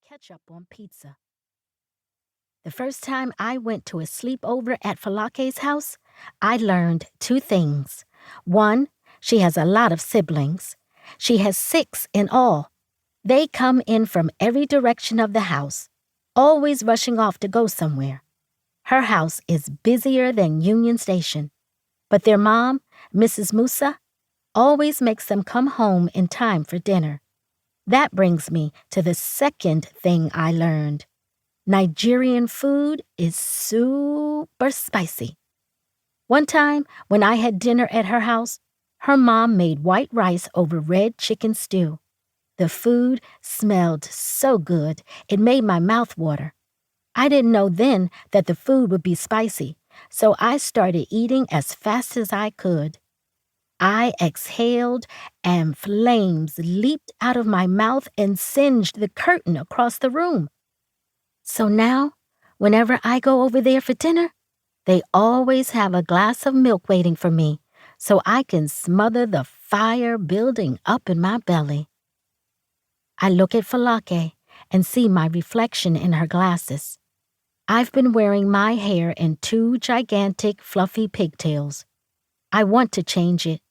ketchup on pizza. The first time I went to a sleepover at Folake's house, I learned two things. One, she has a lot of siblings. She has 6 in all. They come in from every direction of the house, always rushing off to go somewhere. Her house is busier than Union Station. But their mom, Mrs. Musa, always makes them come home in time for dinner. That brings me to the second thing I learned. Nigerian food is super spicy. One time, when I had dinner at her house, her mom made white rice over red chicken stew. The food smelled so good, it made my mouth water. I didn't know then that the food would be spicy, so I started eating as fast as I could. I exhaled, and flames leaped out of my mouth and singed the curtain across the room. So now, whenever I go over there for dinner, they always have a glass of milk waiting for me so I can smother the fire building up in my belly. I look at Folake and see my reflection in her glasses. I've been wearing my hair in 2 gigantic fluffy pigtails. I want to change it,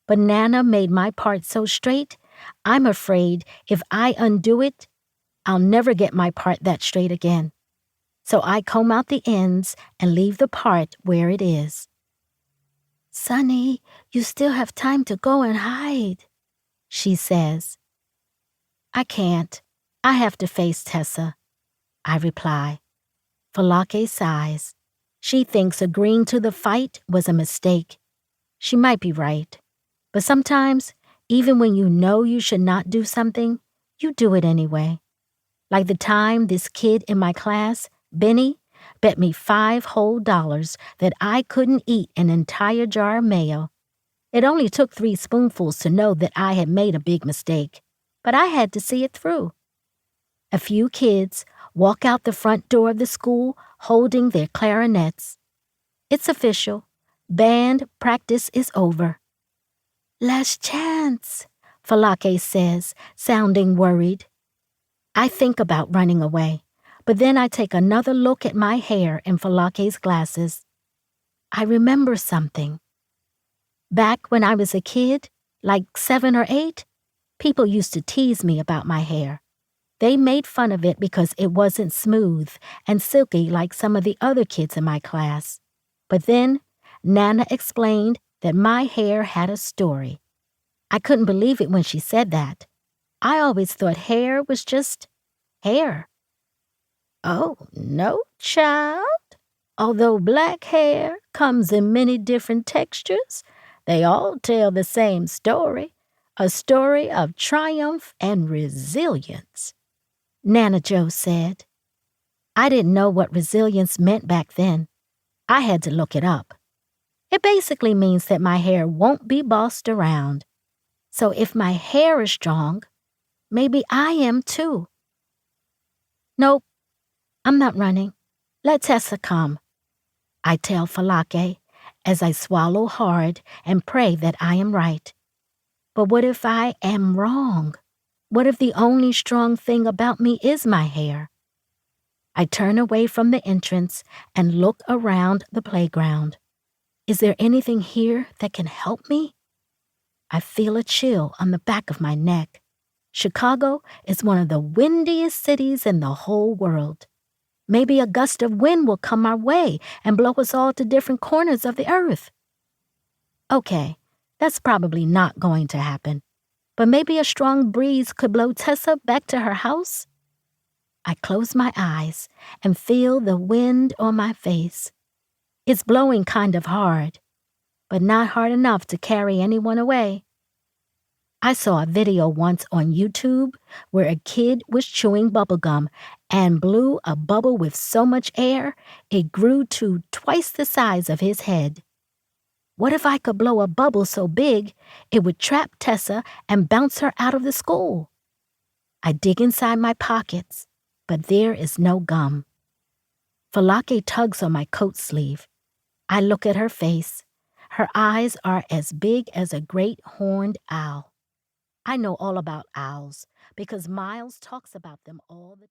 but Nanna made my part so straight, I'm afraid if I undo it, I'll never get my part that straight again. So I comb out the ends and leave the part where it is. "Sonny, you still have time to go and hide," she says. "I can't. I have to face Tessa," I reply. Folake sighs. She thinks agreeing to the fight was a mistake. She might be right. But sometimes, even when you know you should not do something, you do it anyway. Like the time this kid in my class, Benny, bet me $5 whole that I couldn't eat an entire jar of mayo. It only took 3 spoonfuls to know that I had made a big mistake, but I had to see it through. A few kids walk out the front door of the school holding their clarinets. It's official. Band practice is over. "Last chance," Folake says, sounding worried. I think about running away, but then I take another look at my hair in Folake's glasses. I remember something. Back when I was a kid, like 7 or 8, people used to tease me about my hair. They made fun of it because it wasn't smooth and silky like some of the other kids in my class. But then, Nanna explained that my hair had a story. I couldn't believe it when she said that. I always thought hair was just hair. "Oh, no, child. Although black hair comes in many different textures, they all tell the same story, a story of triumph and resilience," Nana Jo said. I didn't know what resilience meant back then. I had to look it up. It basically means that my hair won't be bossed around. So if my hair is strong, maybe I am too. "Nope, I'm not running. Let Tessa come," I tell Folake as I swallow hard and pray that I am right. But what if I am wrong? What if the only strong thing about me is my hair? I turn away from the entrance and look around the playground. Is there anything here that can help me? I feel a chill on the back of my neck. Chicago is one of the windiest cities in the whole world. Maybe a gust of wind will come our way and blow us all to different corners of the earth. Okay, that's probably not going to happen. But maybe a strong breeze could blow Tessa back to her house? I close my eyes and feel the wind on my face. It's blowing kind of hard, but not hard enough to carry anyone away. I saw a video once on YouTube where a kid was chewing bubblegum and blew a bubble with so much air it grew to twice the size of his head. What if I could blow a bubble so big it would trap Tessa and bounce her out of the school? I dig inside my pockets, but there is no gum. Folake tugs on my coat sleeve. I look at her face. Her eyes are as big as a great horned owl. I know all about owls because Miles talks about them all the time.